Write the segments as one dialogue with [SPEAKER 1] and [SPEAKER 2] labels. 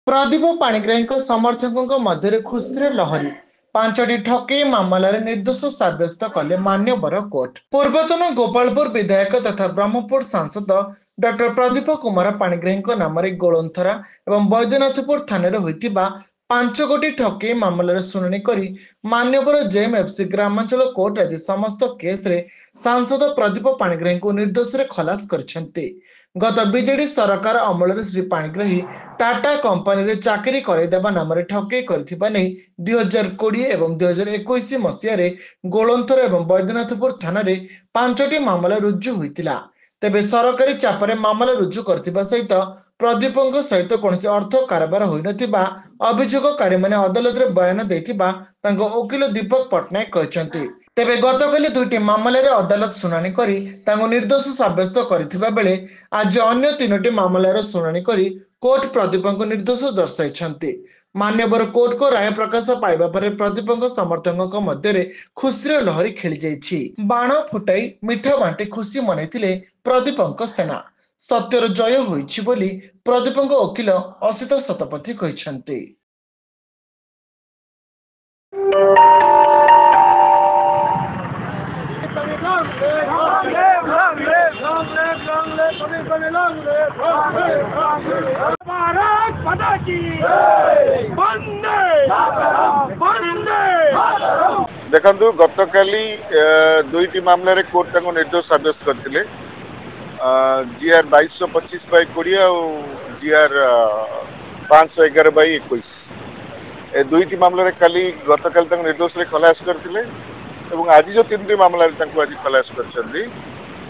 [SPEAKER 1] प्रदीप पाणिग्राही समर्थकों मध्य खुशी लहरी पांचटी ठकेई मामलें निर्दोष सब्यस्त कले मान्यवर कोर्ट। पूर्वतन गोपालपुर विधायक तथा ब्रह्मपुर सांसद डॉक्टर प्रदीप कुमार पाणिग्राही नाम गोलंथरा और बैद्यनाथपुर थाने होता 5 कोटी ठकेई मामलें शुणाणी कर मान्यवर जेएमएफसी ग्रामांचल कोर्ट आज समस्त केस रे सांसद प्रदीप पाणिग्राही निर्दोष खलास करछन्ते। गत बीजेडी सरकार अमल श्री पाणिग्राही टाटा कंपनी रे चाकरी करदेवा नाम ठकेई कर 2020 और 2021 मसीह गोलंथर और बैद्यनाथपुर थाना 5टी मामला रुजु होता। तेबे सरकारी चापरे मामला रुजु करथिबा सहित प्रदीप सहित कौन अर्थ कारबार होई नथिबा अभियोगकारी माने अदालत रे बयान देथिबा तांको वकील दीपक पट्टनायक कहचंती। तेबे गतकाली 2टी मामलें अदालत शुणाणी करी तांको निर्दोष सब्यस्त करथिबा बेले आज अन्य 3टी मामलार शुणाणी करी कोर्ट प्रदीप निर्दोष दर्शाई। मान्यवर कोर्ट को राय प्रकाश पाइबा पर प्रदीप समर्थकों मध्य खुशी लहरी खेली जाइछि। बाण फुटाई मिठा बांटी खुशी मनैथिले प्रदीप सेना। सत्यर जय होइछि बोली प्रदीप वकील असित शतपथी कहिसंती।
[SPEAKER 2] देखु गतकाली 2टी मामलें कोर्ट निर्दोष सब्यस्त करते GR 2225/20 और GR 511/21 ए 2टी मामलें काली गतकाली निर्दोष खलास करते आज जो 3टी मामला आज खलास कर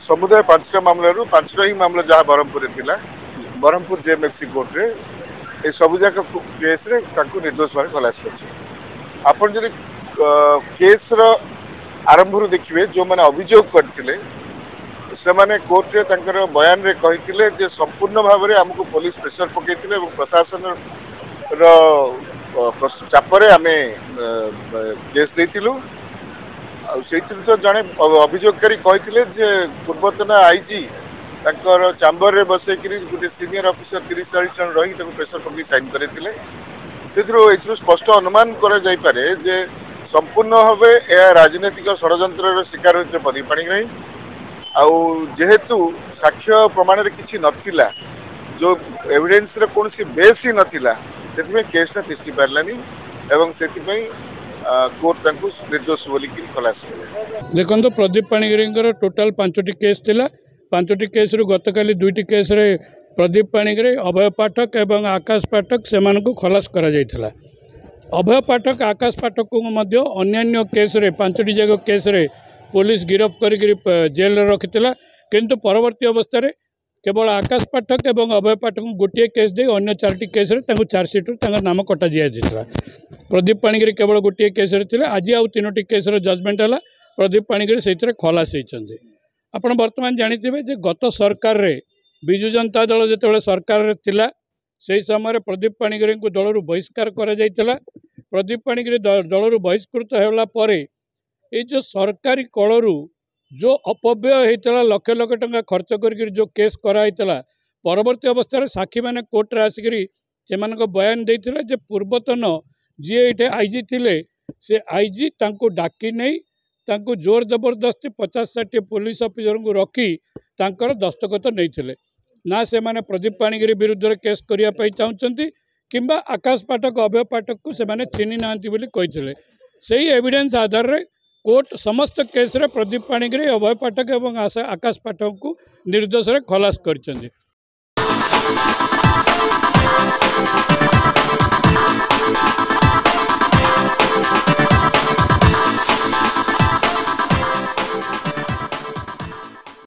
[SPEAKER 2] समुदाय 5टा मामलू 5टा ही मामला जहाँ ब्रह्मपुर जेएमएफसी कोर्ट रे ए सबुजाक केस रे निर्दोष भाव खलास कर केस आरंभ देखिए जो मैंने अभियोग करते से माने कोर्ट रे बयान रे कही संपूर्ण भाव में आमको पुलिस प्रेसर पकईले और प्रशासन चापरे आम केस देलु से जड़े अभियोगकारी कहते पूर्वतन आईजी चैम्बर रे बसई गोटे सीनियर ऑफिसर 30-40 जन रही प्रेसर पकड़ साइन करते स्पष्ट अनुमान करे जे संपूर्ण भाव यह राजनैतिक षड्यंत्र शिकार होते प्रदीप पाणिग्राही जेहेतु साक्ष्य प्रमाण किसी नथिला जो एविडेंस रे कौन बेस ही नथिला से केस तिष्टि पारानी एवं से कोर्ट निर्दोष बोली खलास कले।
[SPEAKER 3] देखो प्रदीप पाणिग्राही टोटाल 5टी केस थिला। 5टी केस रु गतकाली 2टी केस रे प्रदीप पाणिग्राही अभय पाठक एवं आकाश पाठक से खलास करा जायथिला। अभय पाठक आकाश पाठक को मध्य अन्य केस रे 5टी जगह केस रे पुलिस गिरफ कर जेल रे रखिथिला किंतु परवर्ती अवस्था रे केवल आकाश पाठक एवं अभय पाठक गोटे केस दे अन्य 4टी केस रे चार्जसीट नाम कटा दिया। प्रदीप पाणिग्राही केवल गोटे केस रे आज आउ 3टी केस जजमेंट है प्रदीप पाणिग्राही से खलास होती। आपण बर्तमान जानिथिबे जे गत सरकार रे बिजु जनता दल जो सरकार रे थिला से समय प्रदीप पाणिग्राही को दलरू बहिष्कार करा जायतिला। प्रदीप पाणिग्राही दलरू बहिष्कृत होला परे ये जो सरकारी कलरू जो अपव्यय होता लक्ष लक्ष टंका खर्च कर जो केस कराइला परवर्ती अवस्था साक्षी मैंने कोर्ट रे आसिक से बयान देते जे पूर्वतन जी ये आईजी थिले से आईजी तांको डाकी नहीं तांको जोर जबरदस्ती 50-60 पुलिस ऑफिसर को रखी तांकर दस्तखत नहीं ना से माने प्रदीप पाणिग्राही विरुद्ध में केस करने चाहते किंबा आकाश पाठक अभय पाठक को से माने चिन्ही नांती बोली कहिथिले। सही एविडेंस आधार रे कोर्ट समस्त केस रे प्रदीप पाणिग्राही अभय पाठक एवं आकाश पाठक को निर्दोष रे खलास करछन्ती।